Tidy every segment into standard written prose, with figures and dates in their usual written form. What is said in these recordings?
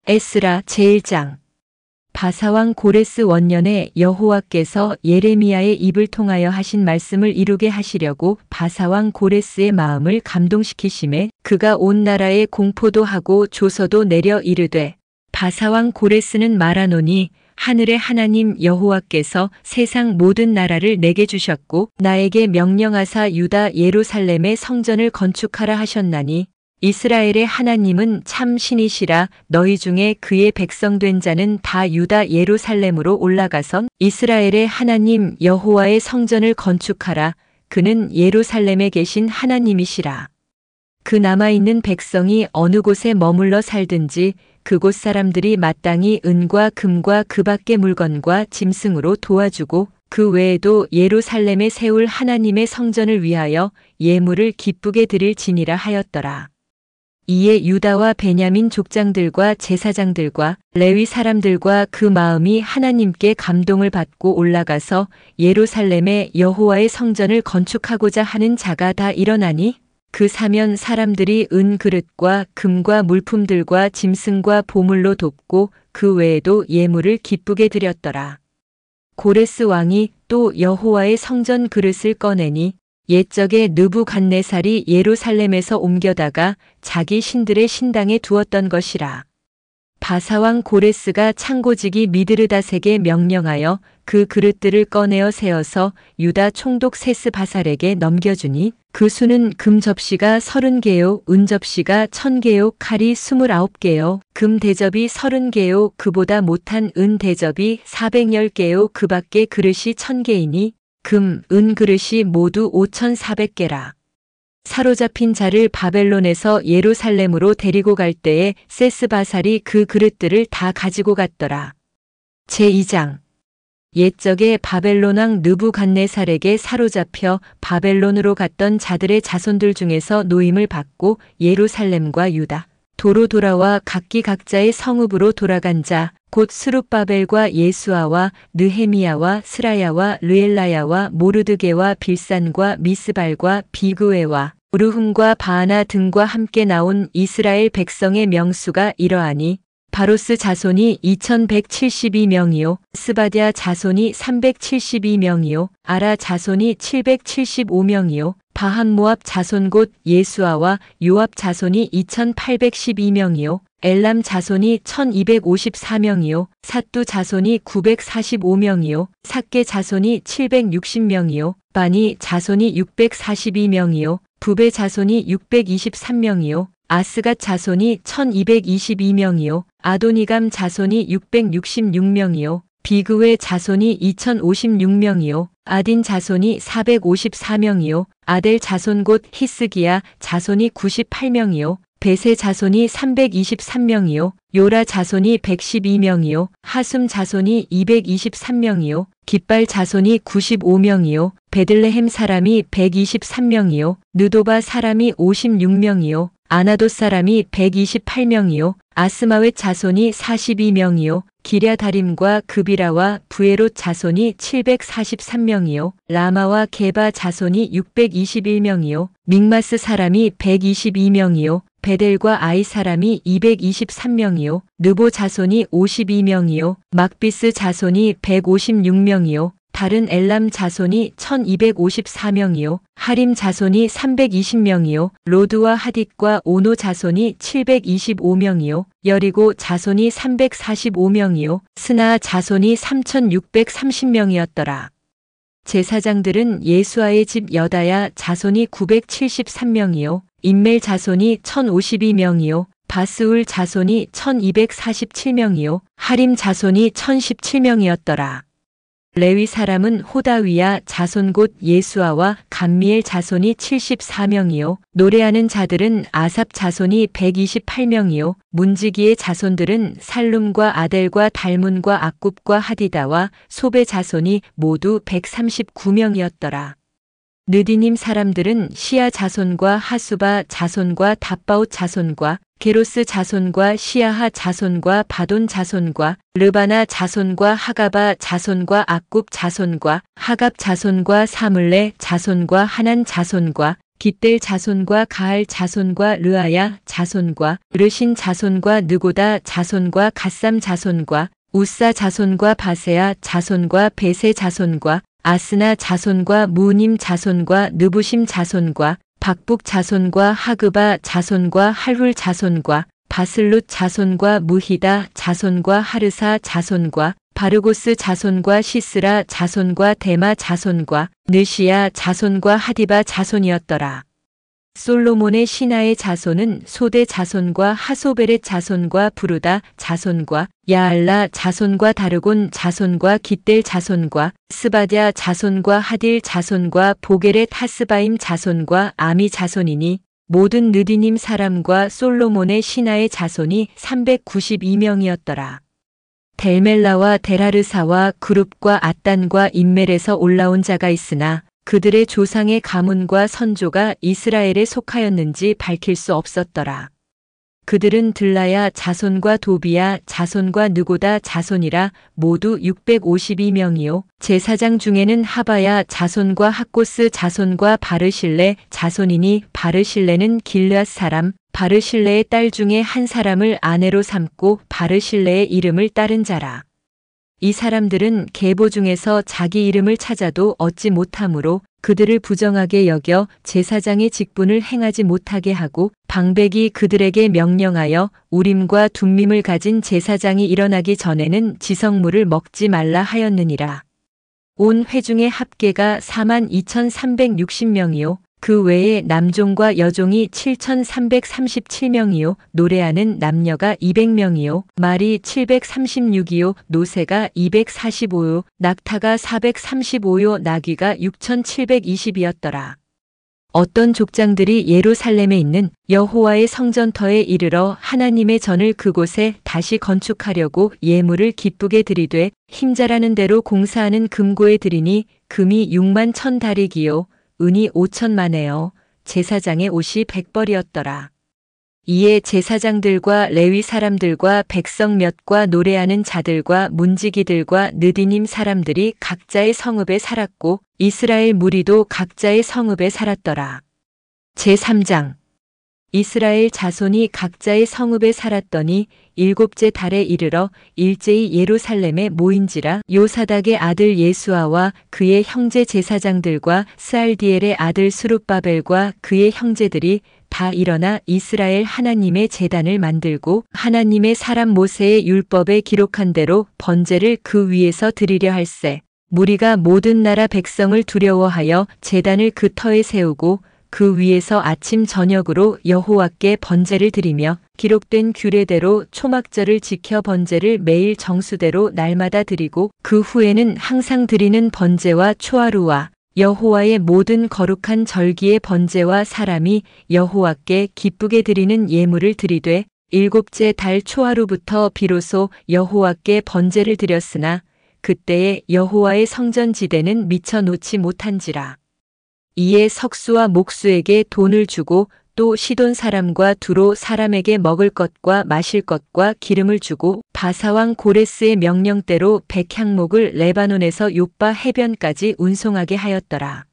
에스라 제1장. 바사왕 고레스 원년에 여호와께서 예레미야의 입을 통하여 하신 말씀을 이루게 하시려고 바사왕 고레스의 마음을 감동시키심에 그가 온 나라에 공포도 하고 조서도 내려 이르되, 바사왕 고레스는 말하노니 하늘의 하나님 여호와께서 세상 모든 나라를 내게 주셨고 나에게 명령하사 유다 예루살렘의 성전을 건축하라 하셨나니 이스라엘의 하나님은 참 신이시라. 너희 중에 그의 백성 된 자는 다 유다 예루살렘으로 올라가선 이스라엘의 하나님 여호와의 성전을 건축하라. 그는 예루살렘에 계신 하나님이시라. 그 남아있는 백성이 어느 곳에 머물러 살든지 그곳 사람들이 마땅히 은과 금과 그 밖의 물건과 짐승으로 도와주고 그 외에도 예루살렘에 세울 하나님의 성전을 위하여 예물을 기쁘게 드릴지니라 하였더라. 이에 유다와 베냐민 족장들과 제사장들과 레위 사람들과 그 마음이 하나님께 감동을 받고 올라가서 예루살렘에 여호와의 성전을 건축하고자 하는 자가 다 일어나니 그 사면 사람들이 은 그릇과 금과 물품들과 짐승과 보물로 돕고 그 외에도 예물을 기쁘게 드렸더라. 고레스 왕이 또 여호와의 성전 그릇을 꺼내니 옛적에 느부갓네살이 예루살렘에서 옮겨다가 자기 신들의 신당에 두었던 것이라. 바사왕 고레스가 창고지기 미드르닷에게 명령하여 그 그릇들을 꺼내어 세어서 유다 총독 세스바살에게 넘겨주니 그 수는 금 접시가 30개요, 은 접시가 1000개요, 칼이 29개요, 금 대접이 30개요, 그보다 못한 은 대접이 410개요, 그 밖의 그릇이 1000개이니 금, 은 그릇이 모두 5400개라. 사로잡힌 자를 바벨론에서 예루살렘으로 데리고 갈 때에 세스바살이 그 그릇들을 다 가지고 갔더라. 제2장. 옛적에 바벨론 왕 느부갓네살에게 사로잡혀 바벨론으로 갔던 자들의 자손들 중에서 노임을 받고 예루살렘과 유다 도로 돌아와 각기 각자의 성읍으로 돌아간 자 곧 스룹바벨과 예수아와 느헤미야와 스라야와 르엘라야와 모르드게와 빌산과 미스발과 비그웨와 우르훔과 바하나 등과 함께 나온 이스라엘 백성의 명수가 이러하니 바로스 자손이 2172명이요 스바랴 자손이 372명이요 아라 자손이 775명이요 바한모압 자손 곧 예수아와 요압 자손이 2812명이요 엘람 자손이 1254명이요 삿두 자손이 945명이요 삭게 자손이 760명이요 바니 자손이 642명이요 부베 자손이 623명이요 아스갓 자손이 1222명이요 아도니감 자손이 666명이요 비그웨 자손이 2056명이요 아딘 자손이 454명이요 아델 자손 곧 히스기야 자손이 98명이요 베세 자손이 323명이요 요라 자손이 112명이요 하숨 자손이 223명이요 깃발 자손이 95명이요 베들레헴 사람이 123명이요 느도바 사람이 56명이요 아나돗 사람이 128명이요 아스마웻 자손이 42명이요 기랴다림과 그비라와 부에롯 자손이 743명이요 라마와 게바 자손이 621명이요 믹마스 사람이 122명이요 베델과 아이 사람이 223명이요 느보 자손이 52명이요 막비스 자손이 156명이요 다른 엘람 자손이 1254명이요 하림 자손이 320명이요 로드와 하딧과 오노 자손이 725명이요 여리고 자손이 345명이요 스나 자손이 3630명이었더라. 제사장들은 예수아의 집 여다야 자손이 973명이요 임멜 자손이 1052명이요 바스울 자손이 1247명이요 하림 자손이 1017명이었더라. 레위 사람은 호다위야 자손 곧 예수아와 감미엘 자손이 74명이요 노래하는 자들은 아삽 자손이 128명이요 문지기의 자손들은 살룸과 아델과 달문과 악굽과 하디다와 소베 자손이 모두 139명이었더라. 느디님 사람들은 시아 자손과 하수바 자손과 답바옷 자손과 게로스 자손과 시아하 자손과 바돈 자손과 르바나 자손과 하가바 자손과 악굽 자손과 하갑 자손과 사물레 자손과 하난 자손과 깃델 자손과 가알 자손과 르아야 자손과 르신 자손과 느고다 자손과 갓삼 자손과 우사 자손과 바세아 자손과 베세 자손과 아스나 자손과 무님 자손과 느부심 자손과 박북 자손과 하그바 자손과 할훌 자손과 바슬룻 자손과 무히다 자손과 하르사 자손과 바르고스 자손과 시스라 자손과 데마 자손과 느시야 자손과 하디바 자손이었더라. 솔로몬의 신하의 자손은 소대 자손과 하소베렛 자손과 부르다 자손과 야알라 자손과 다르곤 자손과 깃델 자손과 스바랴 자손과 하딜 자손과 보게렛 하스바임 자손과 아미 자손이니 모든 느디님 사람과 솔로몬의 신하의 자손이 392명이었더라. 델멜라와 데라르사와 그룹과 앗단과 인멜에서 올라온 자가 있으나 그들의 조상의 가문과 선조가 이스라엘에 속하였는지 밝힐 수 없었더라. 그들은 들라야 자손과 도비야 자손과 느고다 자손이라 모두 652명이요. 제사장 중에는 하바야 자손과 학고스 자손과 바르실레 자손이니 바르실레는 길르앗 사람 바르실레의 딸 중에 한 사람을 아내로 삼고 바르실레의 이름을 따른 자라. 이 사람들은 계보 중에서 자기 이름을 찾아도 얻지 못하므로 그들을 부정하게 여겨 제사장의 직분을 행하지 못하게 하고 방백이 그들에게 명령하여 우림과 둠밈을 가진 제사장이 일어나기 전에는 지성물을 먹지 말라 하였느니라. 온 회중의 합계가 42,360명이요. 그 외에 남종과 여종이 7,337명이요. 노래하는 남녀가 200명이요. 말이 736이요. 노새가 245요. 낙타가 435요. 나귀가 6,720이었더라. 어떤 족장들이 예루살렘에 있는 여호와의 성전터에 이르러 하나님의 전을 그곳에 다시 건축하려고 예물을 기쁘게 드리되 힘자라는 대로 공사하는 금고에 드리니 금이 6만 1,000다리기요. 은이 5천만에요. 제사장의 옷이 100벌이었더라. 이에 제사장들과 레위 사람들과 백성 몇과 노래하는 자들과 문지기들과 느디님 사람들이 각자의 성읍에 살았고 이스라엘 무리도 각자의 성읍에 살았더라. 제3장 이스라엘 자손이 각자의 성읍에 살았더니 일곱째 달에 이르러 일제히 예루살렘에 모인지라. 요사닥의 아들 예수아와 그의 형제 제사장들과 스알디엘의 아들 스룹바벨과 그의 형제들이 다 일어나 이스라엘 하나님의 제단을 만들고 하나님의 사람 모세의 율법에 기록한 대로 번제를 그 위에서 드리려 할세. 무리가 모든 나라 백성을 두려워하여 제단을 그 터에 세우고 그 위에서 아침 저녁으로 여호와께 번제를 드리며 기록된 규례대로 초막절을 지켜 번제를 매일 정수대로 날마다 드리고 그 후에는 항상 드리는 번제와 초하루와 여호와의 모든 거룩한 절기의 번제와 사람이 여호와께 기쁘게 드리는 예물을 드리되 일곱째 달 초하루부터 비로소 여호와께 번제를 드렸으나 그때에 여호와의 성전 지대는 미쳐 놓지 못한지라. 이에 석수와 목수에게 돈을 주고 또 시돈 사람과 두로 사람에게 먹을 것과 마실 것과 기름을 주고 바사왕 고레스의 명령대로 백향목을 레바논에서 욥바 해변까지 운송하게 하였더라.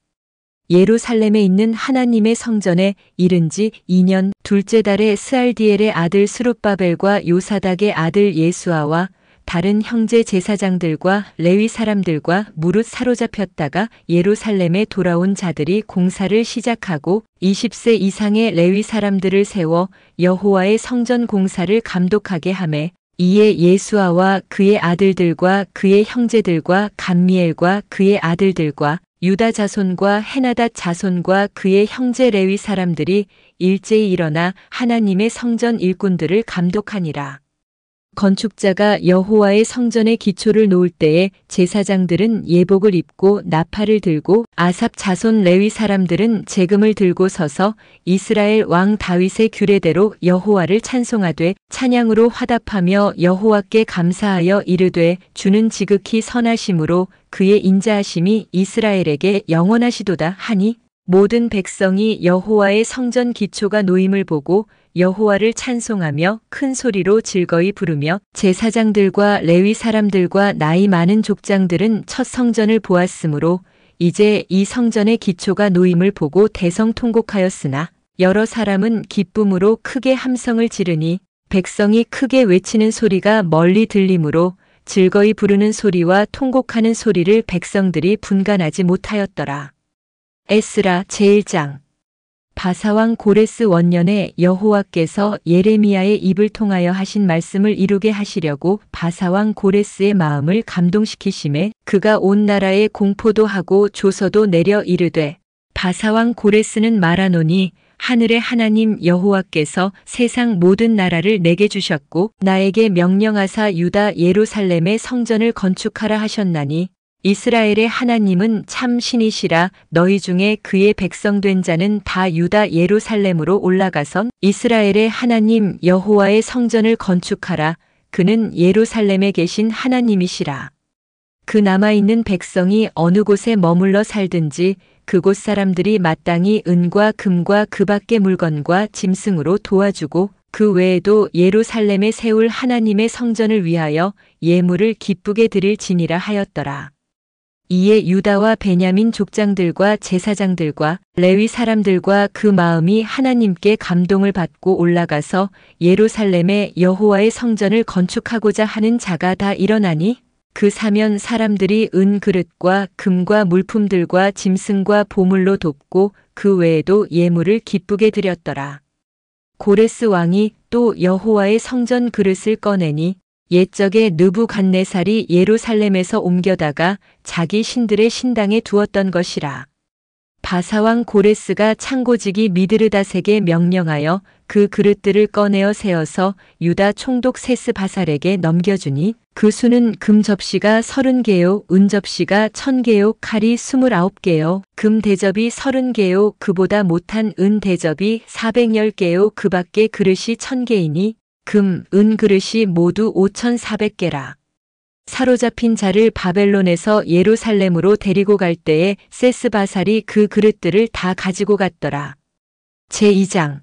예루살렘에 있는 하나님의 성전에 이른 지 2년 둘째 달에 스알디엘의 아들 스룹바벨과 요사닥의 아들 예수아와 다른 형제 제사장들과 레위 사람들과 무릇 사로잡혔다가 예루살렘에 돌아온 자들이 공사를 시작하고 20세 이상의 레위 사람들을 세워 여호와의 성전 공사를 감독하게 하매 이에 예수아와 그의 아들들과 그의 형제들과 감미엘과 그의 아들들과 유다 자손과 헤나닷 자손과 그의 형제 레위 사람들이 일제히 일어나 하나님의 성전 일꾼들을 감독하니라. 건축자가 여호와의 성전의 기초를 놓을 때에 제사장들은 예복을 입고 나팔을 들고 아삽 자손 레위 사람들은 제금을 들고 서서 이스라엘 왕 다윗의 규례대로 여호와를 찬송하되 찬양으로 화답하며 여호와께 감사하여 이르되 주는 지극히 선하심으로 그의 인자하심이 이스라엘에게 영원하시도다 하니 모든 백성이 여호와의 성전 기초가 놓임을 보고 여호와를 찬송하며 큰 소리로 즐거이 부르며 제사장들과 레위 사람들과 나이 많은 족장들은 첫 성전을 보았으므로 이제 이 성전의 기초가 놓임을 보고 대성통곡하였으나 여러 사람은 기쁨으로 크게 함성을 지르니 백성이 크게 외치는 소리가 멀리 들리므로 즐거이 부르는 소리와 통곡하는 소리를 백성들이 분간하지 못하였더라. 에스라 제1장. 바사왕 고레스 원년에 여호와께서 예레미야의 입을 통하여 하신 말씀을 이루게 하시려고 바사왕 고레스의 마음을 감동시키심에 그가 온 나라에 공포도 하고 조서도 내려 이르되, 바사왕 고레스는 말하노니 하늘의 하나님 여호와께서 세상 모든 나라를 내게 주셨고 나에게 명령하사 유다 예루살렘의 성전을 건축하라 하셨나니 이스라엘의 하나님은 참 신이시라. 너희 중에 그의 백성 된 자는 다 유다 예루살렘으로 올라가선 이스라엘의 하나님 여호와의 성전을 건축하라. 그는 예루살렘에 계신 하나님이시라. 그 남아있는 백성이 어느 곳에 머물러 살든지 그곳 사람들이 마땅히 은과 금과 그 밖의 물건과 짐승으로 도와주고 그 외에도 예루살렘에 세울 하나님의 성전을 위하여 예물을 기쁘게 드릴지니라 하였더라. 이에 유다와 베냐민 족장들과 제사장들과 레위 사람들과 그 마음이 하나님께 감동을 받고 올라가서 예루살렘에 여호와의 성전을 건축하고자 하는 자가 다 일어나니 그 사면 사람들이 은 그릇과 금과 물품들과 짐승과 보물로 돕고 그 외에도 예물을 기쁘게 드렸더라. 고레스 왕이 또 여호와의 성전 그릇을 꺼내니 옛적에 느부갓네살이 예루살렘에서 옮겨다가 자기 신들의 신당에 두었던 것이라. 바사왕 고레스가 창고지기 미드르닷에게 명령하여 그 그릇들을 꺼내어 세어서 유다 총독 세스바살에게 넘겨주니 그 수는 금 접시가 30개요, 은 접시가 1000개요, 칼이 29개요, 금 대접이 30개요, 그보다 못한 은 대접이 410개요, 그 밖에 그릇이 1000개이니 금, 은 그릇이 모두 5400개라. 사로잡힌 자를 바벨론에서 예루살렘으로 데리고 갈 때에 세스바살이 그 그릇들을 다 가지고 갔더라. 제2장.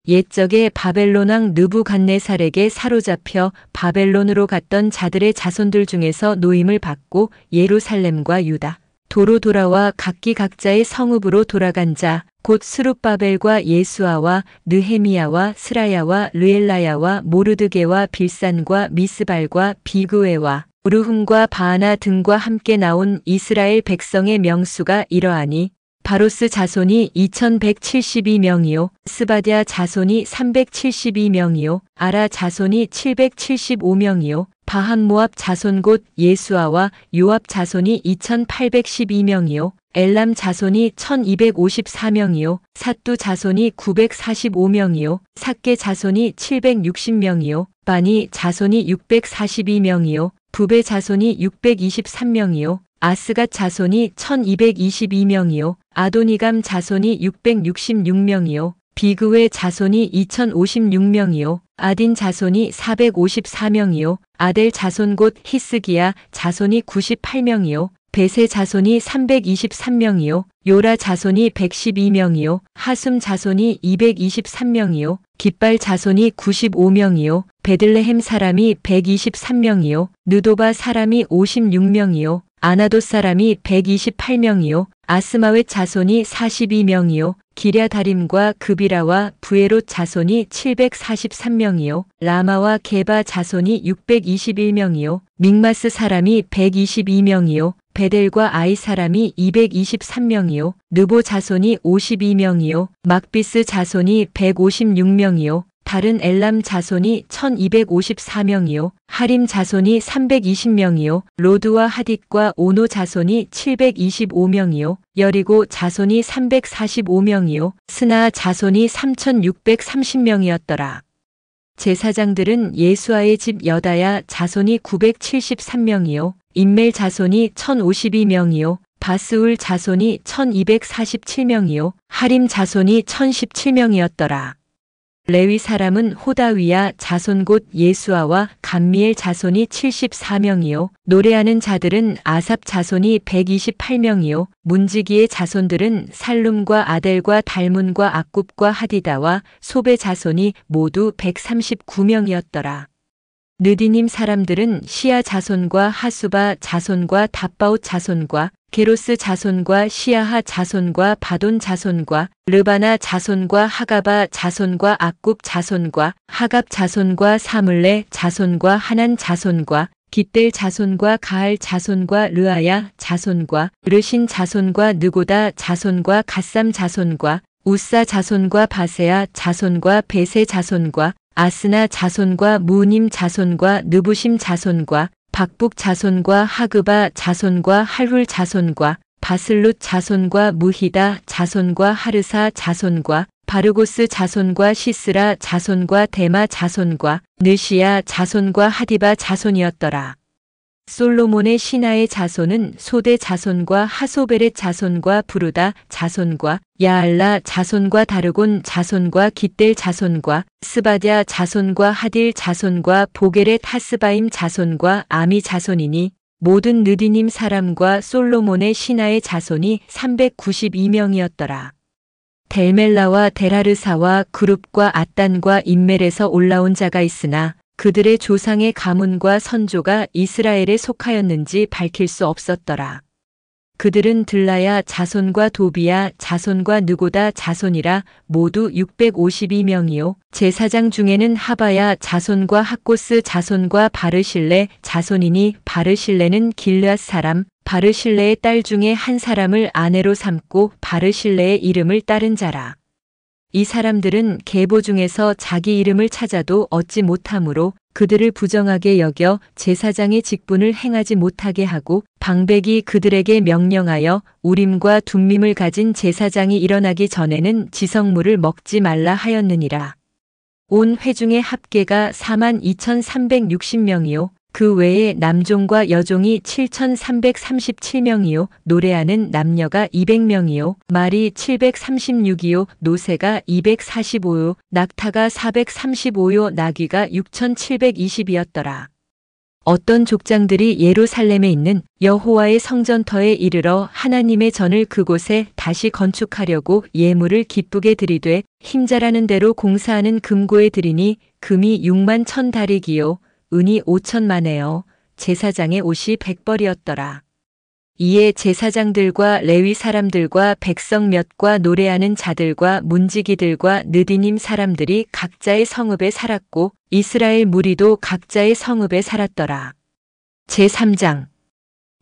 옛적에 바벨론 왕 느부갓네살에게 사로잡혀 바벨론으로 갔던 자들의 자손들 중에서 노임을 받고 예루살렘과 유다 도로 돌아와 각기 각자의 성읍으로 돌아간 자 곧 스룹바벨과 예수아와 느헤미야와 스라야와 르엘라야와 모르드게와 빌산과 미스발과 비그웨와 우르훔과 바하나 등과 함께 나온 이스라엘 백성의 명수가 이러하니 바로스 자손이 2172명이요 스바랴 자손이 372명이요 아라 자손이 775명이요 바한모압 자손 곧 예수아와 요압 자손이 2812명이요 엘람 자손이 1254명이요 삿두 자손이 945명이요 삭게 자손이 760명이요 바니 자손이 642명이요 부베 자손이 623명이요 아스갓 자손이 1222명이요 아도니감 자손이 666명이요 비그웨 자손이 2056명이요 아딘 자손이 454명이요 아델 자손 곧 히스기야 자손이 98명이요 베세 자손이 323명이요 요라 자손이 112명이요 하숨 자손이 223명이요 깃발 자손이 95명이요 베들레헴 사람이 123명이요 느도바 사람이 56명이요 아나돗 사람이 128명이요 아스마웻 자손이 42명이요 기랴다림과 그비라와 부에롯 자손이 743명이요 라마와 게바 자손이 621명이요 믹마스 사람이 122명이요 베델과 아이 사람이 223명이요 느보 자손이 52명이요 막비스 자손이 156명이요 다른 엘람 자손이 1254명이요 하림 자손이 320명이요 로드와 하딧과 오노 자손이 725명이요 여리고 자손이 345명이요 스나 자손이 3630명이었더라. 제사장들은 예수아의 집 여다야 자손이 973명이요 인멜 자손이 1052명이요 바스울 자손이 1247명이요 하림 자손이 1017명이었더라. 레위 사람은 호다위야 자손 곧 예수아와 감미엘 자손이 74명이요 노래하는 자들은 아삽 자손이 128명이요 문지기의 자손들은 살룸과 아델과 달문과 악굽과 하디다와 소베 자손이 모두 139명이었더라. 느디님 사람들은 시야 자손과 하수바 자손과 답바옷 자손과 게로스 자손과 시야하 자손과 바돈 자손과 르바나 자손과 하가바 자손과 악굽 자손과 하갑 자손과 사물레 자손과 하난 자손과 깃델 자손과 가할 자손과 르아야 자손과 르신 자손과 느고다 자손과 갓삼 자손과 우사 자손과 바세아 자손과 베세 자손과 아스나 자손과 무님 자손과 느부심 자손과 박북 자손과 하그바 자손과 할훌 자손과 바슬룻 자손과 무히다 자손과 하르사 자손과 바르고스 자손과 시스라 자손과 데마 자손과 느시야 자손과 하디바 자손이었더라. 솔로몬의 신하의 자손은 소대 자손과 하소베렛 자손과 부르다 자손과 야알라 자손과 다르곤 자손과 깃델 자손과 스바랴 자손과 하딜 자손과 보게렛 하스바임 자손과 아미 자손이니 모든 느디님 사람과 솔로몬의 신하의 자손이 392명이었더라. 델멜라와 데라르사와 그룹과 앗단과 인멜에서 올라온 자가 있으나 그들의 조상의 가문과 선조가 이스라엘에 속하였는지 밝힐 수 없었더라. 그들은 들라야 자손과 도비야 자손과 느고다 자손이라 모두 652명이요. 제사장 중에는 하바야 자손과 학고스 자손과 바르실레 자손이니 바르실레는 길르앗 사람, 바르실레의 딸 중에 한 사람을 아내로 삼고 바르실레의 이름을 따른 자라. 이 사람들은 계보 중에서 자기 이름을 찾아도 얻지 못하므로 그들을 부정하게 여겨 제사장의 직분을 행하지 못하게 하고 방백이 그들에게 명령하여 우림과 둠밈을 가진 제사장이 일어나기 전에는 지성물을 먹지 말라 하였느니라. 온 회중의 합계가 42,360명이요. 그 외에 남종과 여종이 7,337명이요. 노래하는 남녀가 200명이요. 말이 736이요. 노새가 245요. 낙타가 435요. 나귀가 6,720이었더라. 어떤 족장들이 예루살렘에 있는 여호와의 성전터에 이르러 하나님의 전을 그곳에 다시 건축하려고 예물을 기쁘게 드리되 힘자라는 대로 공사하는 금고에 드리니 금이 6만 1,000다리기요. 은이 5천만에요. 제사장의 옷이 100벌이었더라. 이에 제사장들과 레위 사람들과 백성 몇과 노래하는 자들과 문지기들과 느디님 사람들이 각자의 성읍에 살았고 이스라엘 무리도 각자의 성읍에 살았더라. 제3장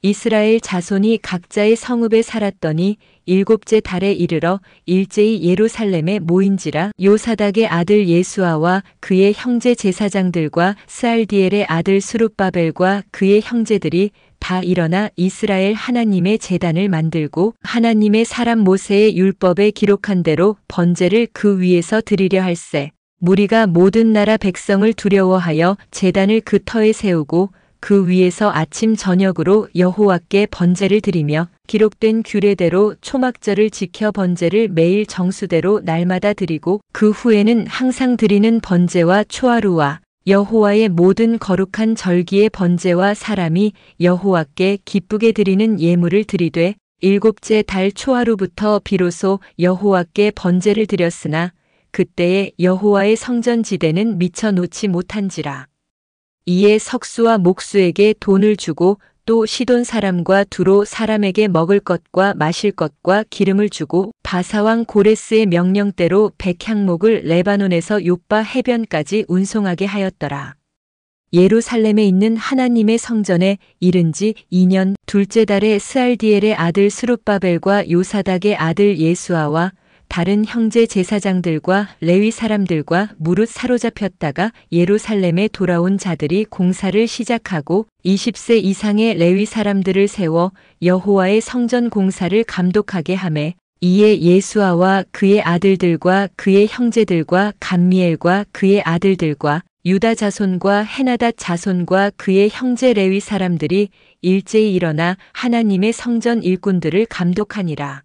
이스라엘 자손이 각자의 성읍에 살았더니 일곱째 달에 이르러 일제히 예루살렘에 모인지라. 요사닥의 아들 예수아와 그의 형제 제사장들과 스알디엘의 아들 스룹바벨과 그의 형제들이 다 일어나 이스라엘 하나님의 제단을 만들고 하나님의 사람 모세의 율법에 기록한 대로 번제를 그 위에서 드리려 할세. 무리가 모든 나라 백성을 두려워하여 제단을 그 터에 세우고 그 위에서 아침 저녁으로 여호와께 번제를 드리며 기록된 규례대로 초막절을 지켜 번제를 매일 정수대로 날마다 드리고 그 후에는 항상 드리는 번제와 초하루와 여호와의 모든 거룩한 절기의 번제와 사람이 여호와께 기쁘게 드리는 예물을 드리되 일곱째 달 초하루부터 비로소 여호와께 번제를 드렸으나 그때에 여호와의 성전 지대는 미쳐 놓지 못한지라. 이에 석수와 목수에게 돈을 주고 또 시돈 사람과 두로 사람에게 먹을 것과 마실 것과 기름을 주고 바사왕 고레스의 명령대로 백향목을 레바논에서 욥바 해변까지 운송하게 하였더라. 예루살렘에 있는 하나님의 성전에 이른 지 2년 둘째 달에 스알디엘의 아들 스룹바벨과 요사닥의 아들 예수아와 다른 형제 제사장들과 레위 사람들과 무릇 사로잡혔다가 예루살렘에 돌아온 자들이 공사를 시작하고 20세 이상의 레위 사람들을 세워 여호와의 성전 공사를 감독하게 하매 이에 예수아와 그의 아들들과 그의 형제들과 감미엘과 그의 아들들과 유다 자손과 헤나닷 자손과 그의 형제 레위 사람들이 일제히 일어나 하나님의 성전 일꾼들을 감독하니라.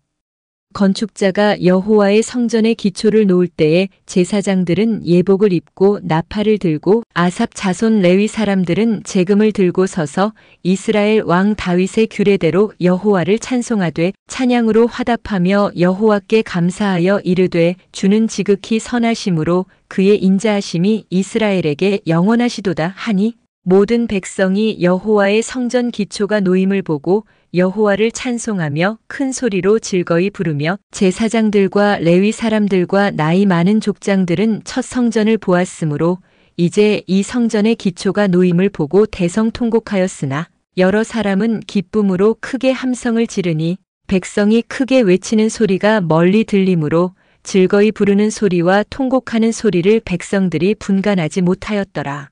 건축자가 여호와의 성전의 기초를 놓을 때에 제사장들은 예복을 입고 나팔을 들고 아삽 자손 레위 사람들은 제금을 들고 서서 이스라엘 왕 다윗의 규례대로 여호와를 찬송하되 찬양으로 화답하며 여호와께 감사하여 이르되 주는 지극히 선하심으로 그의 인자하심이 이스라엘에게 영원하시도다 하니 모든 백성이 여호와의 성전 기초가 놓임을 보고 여호와를 찬송하며 큰 소리로 즐거이 부르며 제사장들과 레위 사람들과 나이 많은 족장들은 첫 성전을 보았으므로 이제 이 성전의 기초가 놓임을 보고 대성통곡하였으나 여러 사람은 기쁨으로 크게 함성을 지르니 백성이 크게 외치는 소리가 멀리 들리므로 즐거이 부르는 소리와 통곡하는 소리를 백성들이 분간하지 못하였더라.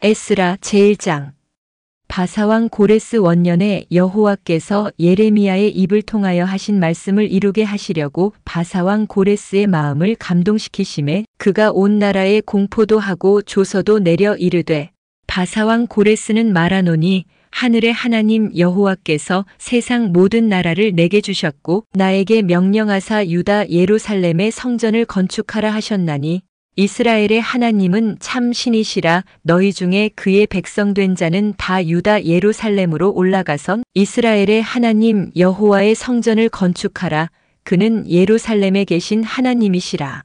에스라 제1장. 바사왕 고레스 원년에 여호와께서 예레미야의 입을 통하여 하신 말씀을 이루게 하시려고 바사왕 고레스의 마음을 감동시키심에 그가 온 나라에 공포도 하고 조서도 내려 이르되 바사왕 고레스는 말하노니 하늘의 하나님 여호와께서 세상 모든 나라를 내게 주셨고 나에게 명령하사 유다 예루살렘의 성전을 건축하라 하셨나니 이스라엘의 하나님은 참 신이시라. 너희 중에 그의 백성 된 자는 다 유다 예루살렘으로 올라가선 이스라엘의 하나님 여호와의 성전을 건축하라. 그는 예루살렘에 계신 하나님이시라.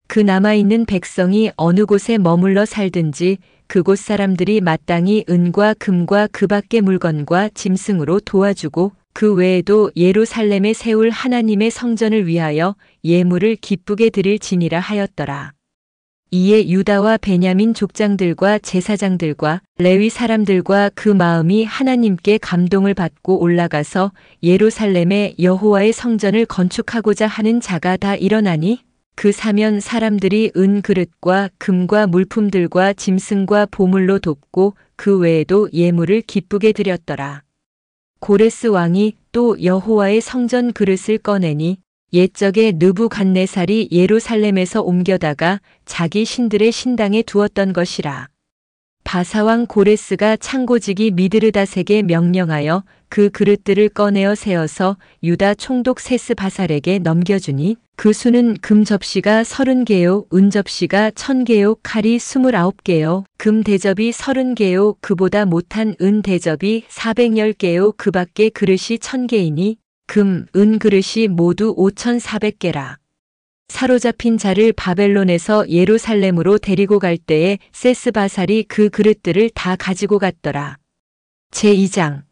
그 남아있는 백성이 어느 곳에 머물러 살든지 그곳 사람들이 마땅히 은과 금과 그 밖의 물건과 짐승으로 도와주고 그 외에도 예루살렘에 세울 하나님의 성전을 위하여 예물을 기쁘게 드릴지니라 하였더라. 이에 유다와 베냐민 족장들과 제사장들과 레위 사람들과 그 마음이 하나님께 감동을 받고 올라가서 예루살렘에 여호와의 성전을 건축하고자 하는 자가 다 일어나니 그 사면 사람들이 은 그릇과 금과 물품들과 짐승과 보물로 돕고 그 외에도 예물을 기쁘게 드렸더라. 고레스 왕이 또 여호와의 성전 그릇을 꺼내니 옛적에 느부갓네살이 예루살렘에서 옮겨다가 자기 신들의 신당에 두었던 것이라. 바사왕 고레스가 창고지기 미드르닷에게 명령하여 그 그릇들을 꺼내어 세어서 유다 총독 세스바살에게 넘겨주니 그 수는 금 접시가 30개요, 은 접시가 1000개요, 칼이 29개요, 금 대접이 30개요, 그보다 못한 은 대접이 410개요, 그 밖의 그릇이 1000개이니 금, 은 그릇이 모두 5400개라. 사로잡힌 자를 바벨론에서 예루살렘으로 데리고 갈 때에 세스바살이 그 그릇들을 다 가지고 갔더라. 제2장.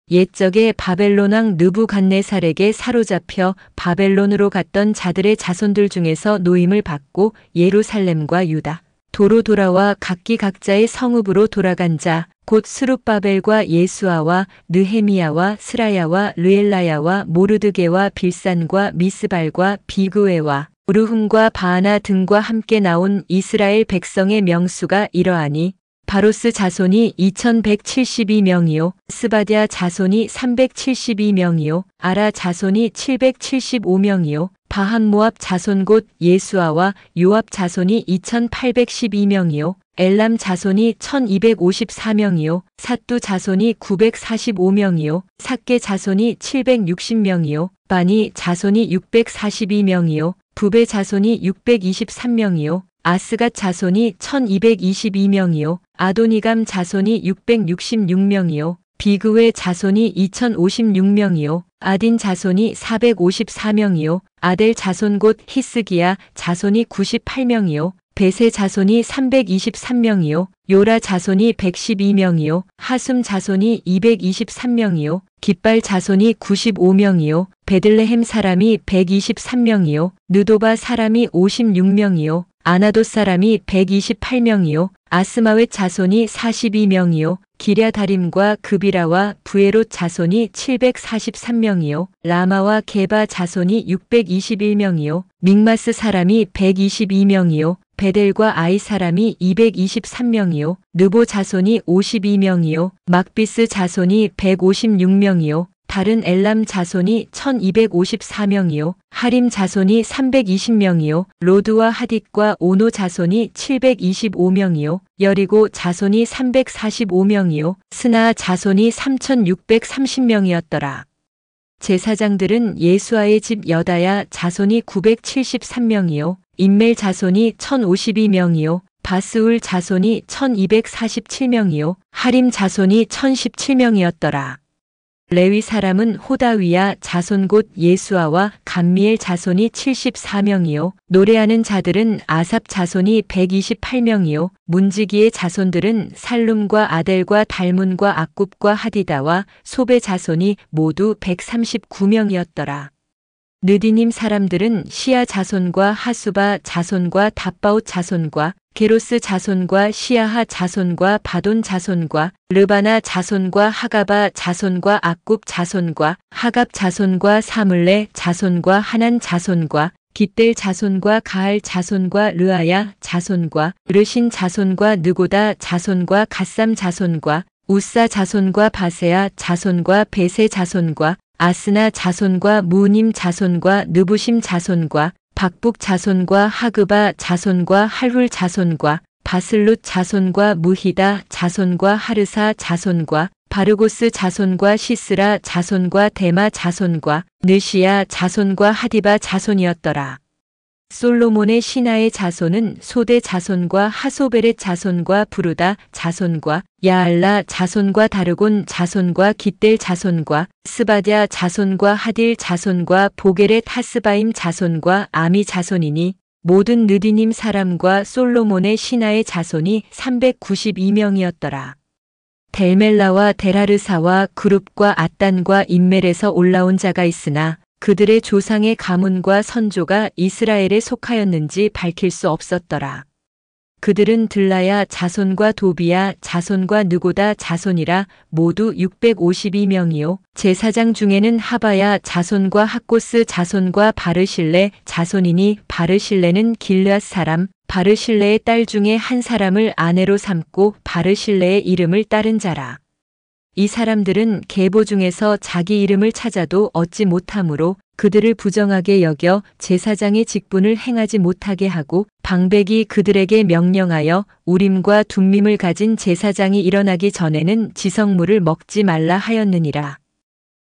옛적에 바벨론 왕 느부갓네살에게 사로잡혀 바벨론으로 갔던 자들의 자손들 중에서 노임을 받고 예루살렘과 유다 도로 돌아와 각기 각자의 성읍으로 돌아간 자 곧 스룹바벨과 예수아와 느헤미야와 스라야와 르엘라야와 모르드게와 빌산과 미스발과 비그웨와 우르훔과 바하나 등과 함께 나온 이스라엘 백성의 명수가 이러하니 바로스 자손이 2172명이요 스바랴 자손이 372명이요 아라 자손이 775명이요 바한모압 자손 곧 예수아와 요압 자손이 2812명이요 엘람 자손이 1254명이요 삿두 자손이 945명이요 삭게 자손이 760명이요 바니 자손이 642명이요 부베 자손이 623명이요 아스갓 자손이 1222명이요 아도니감 자손이 666명이요 비그웨 자손이 2056명이요 아딘 자손이 454명이요 아델 자손 곧 히스기야 자손이 98명이요 베세 자손이 323명이요 요라 자손이 112명이요 하숨 자손이 223명이요 깃발 자손이 95명이요 베들레헴 사람이 123명이요 느도바 사람이 56명이요 아나돗 사람이 128명이요 아스마웻 자손이 42명이요 기랴다림과 그비라와 부에롯 자손이 743명이요 라마와 게바 자손이 621명이요 믹마스 사람이 122명이요 베델과 아이 사람이 223명이요 느보 자손이 52명이요 막비스 자손이 156명이요 다른 엘람 자손이 1254명이요 하림 자손이 320명이요 로드와 하딧과 오노 자손이 725명이요 여리고 자손이 345명이요 스나 자손이 3630명이었더라. 제사장들은 예수아의 집 여다야 자손이 973명이요 임멜 자손이 1052명이요 바스울 자손이 1247명이요 하림 자손이 1017명이었더라. 레위 사람은 호다위야 자손 곧 예수아와 감미엘 자손이 74명이요. 노래하는 자들은 아삽 자손이 128명이요. 문지기의 자손들은 살룸과 아델과 달문과 악굽과 하디다와 소베 자손이 모두 139명이었더라. 느디님 사람들은 시아 자손과 하수바 자손과 답바옷 자손과 게로스 자손과 시아하 자손과 바돈 자손과 르바나 자손과 하가바 자손과 악굽 자손과 하갑 자손과 사물레 자손과 하난 자손과 깃델 자손과 가알 자손과 르아야 자손과 르신 자손과 느고다 자손과 갓삼 자손과 우사 자손과 바세아 자손과 베세 자손과 아스나 자손과 무님 자손과 느부심 자손과 박북 자손과 하그바 자손과 할훌 자손과 바슬룻 자손과 무히다 자손과 하르사 자손과 바르고스 자손과 시스라 자손과 데마 자손과 느시야 자손과 하디바 자손이었더라. 솔로몬의 신하의 자손은 소대 자손과 하소베렛 자손과 부르다 자손과 야알라 자손과 다르곤 자손과 깃델 자손과 스바랴 자손과 하딜 자손과 보게렛 하스바임 자손과 아미 자손이니 모든 느디님 사람과 솔로몬의 신하의 자손이 392명이었더라. 델멜라와 데라르사와 그룹과 앗단과 인멜에서 올라온 자가 있으나 그들의 조상의 가문과 선조가 이스라엘에 속하였는지 밝힐 수 없었더라. 그들은 들라야 자손과 도비야 자손과 느고다 자손이라 모두 652명이요. 제사장 중에는 하바야 자손과 학고스 자손과 바르실레 자손이니 바르실레는 길르앗 사람 바르실레의 딸 중에 한 사람을 아내로 삼고 바르실레의 이름을 따른 자라. 이 사람들은 계보 중에서 자기 이름을 찾아도 얻지 못하므로 그들을 부정하게 여겨 제사장의 직분을 행하지 못하게 하고 방백이 그들에게 명령하여 우림과 둠밈을 가진 제사장이 일어나기 전에는 지성물을 먹지 말라 하였느니라.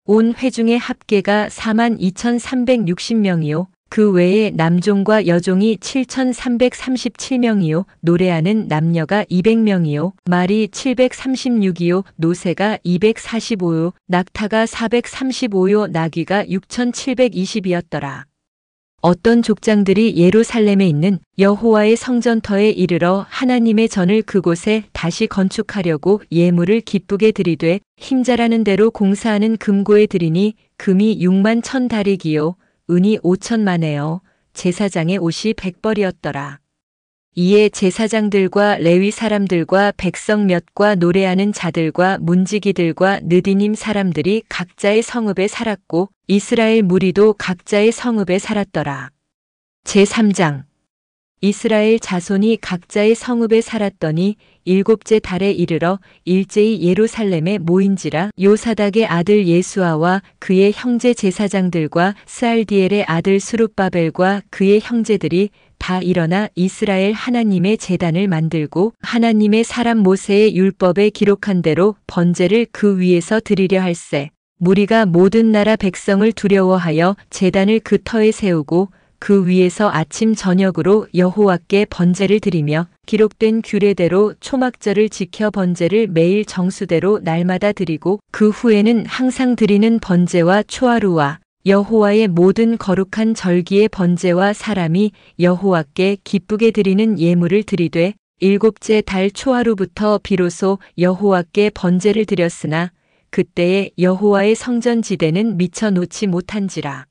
온 회중의 합계가 42,360명이요. 그 외에 남종과 여종이 7,337명이요. 노래하는 남녀가 200명이요. 말이 736이요. 노새가 245요. 낙타가 435요. 나귀가 6,720이었더라. 어떤 족장들이 예루살렘에 있는 여호와의 성전터에 이르러 하나님의 전을 그곳에 다시 건축하려고 예물을 기쁘게 드리되 힘자라는 대로 공사하는 금고에 드리니 금이 6만 1,000다리기요. 은이 5천만에요. 제사장의 옷이 100벌이었더라. 이에 제사장들과 레위 사람들과 백성 몇과 노래하는 자들과 문지기들과 느디님 사람들이 각자의 성읍에 살았고 이스라엘 무리도 각자의 성읍에 살았더라. 제3장 이스라엘 자손이 각자의 성읍에 살았더니 일곱째 달에 이르러 일제히 예루살렘에 모인지라. 요사닥의 아들 예수아와 그의 형제 제사장들과 스알디엘의 아들 스룹바벨과 그의 형제들이 다 일어나 이스라엘 하나님의 제단을 만들고 하나님의 사람 모세의 율법에 기록한 대로 번제를 그 위에서 드리려 할세. 무리가 모든 나라 백성을 두려워하여 제단을 그 터에 세우고 그 위에서 아침 저녁으로 여호와께 번제를 드리며 기록된 규례대로 초막절을 지켜 번제를 매일 정수대로 날마다 드리고 그 후에는 항상 드리는 번제와 초하루와 여호와의 모든 거룩한 절기의 번제와 사람이 여호와께 기쁘게 드리는 예물을 드리되 일곱째 달 초하루부터 비로소 여호와께 번제를 드렸으나 그때에 여호와의 성전 지대는 미쳐 놓지 못한지라.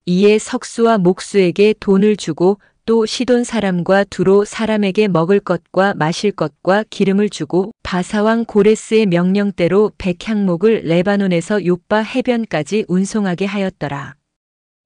이에 석수와 목수에게 돈을 주고 또 시돈 사람과 두로 사람에게 먹을 것과 마실 것과 기름을 주고 바사왕 고레스의 명령대로 백향목을 레바논에서 욥바 해변까지 운송하게 하였더라.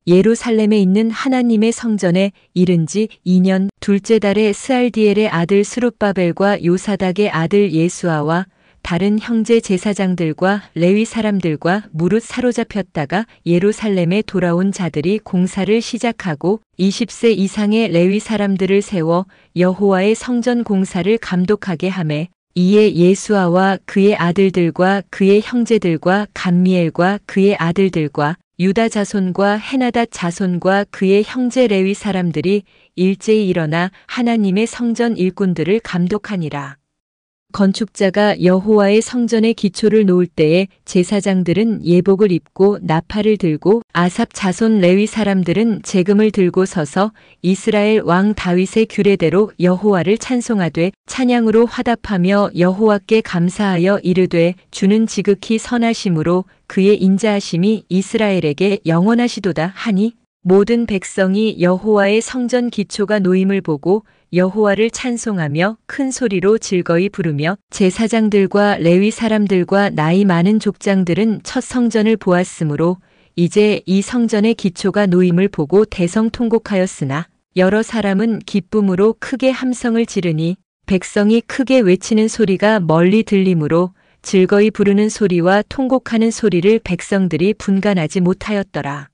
예루살렘에 있는 하나님의 성전에 이른 지 2년 둘째 달에 스알디엘의 아들 스룹바벨과 요사닥의 아들 예수아와 다른 형제 제사장들과 레위 사람들과 무릇 사로잡혔다가 예루살렘에 돌아온 자들이 공사를 시작하고 20세 이상의 레위 사람들을 세워 여호와의 성전 공사를 감독하게 하매 이에 예수아와 그의 아들들과 그의 형제들과 감미엘과 그의 아들들과 유다 자손과 헤나닷 자손과 그의 형제 레위 사람들이 일제히 일어나 하나님의 성전 일꾼들을 감독하니라. 건축자가 여호와의 성전의 기초를 놓을 때에 제사장들은 예복을 입고 나팔을 들고 아삽 자손 레위 사람들은 제금을 들고 서서 이스라엘 왕 다윗의 규례대로 여호와를 찬송하되 찬양으로 화답하며 여호와께 감사하여 이르되 주는 지극히 선하심으로 그의 인자하심이 이스라엘에게 영원하시도다 하니 모든 백성이 여호와의 성전 기초가 놓임을 보고 여호와를 찬송하며 큰 소리로 즐거이 부르며 제사장들과 레위 사람들과 나이 많은 족장들은 첫 성전을 보았으므로 이제 이 성전의 기초가 놓임을 보고 대성통곡하였으나 여러 사람은 기쁨으로 크게 함성을 지르니 백성이 크게 외치는 소리가 멀리 들리므로 즐거이 부르는 소리와 통곡하는 소리를 백성들이 분간하지 못하였더라.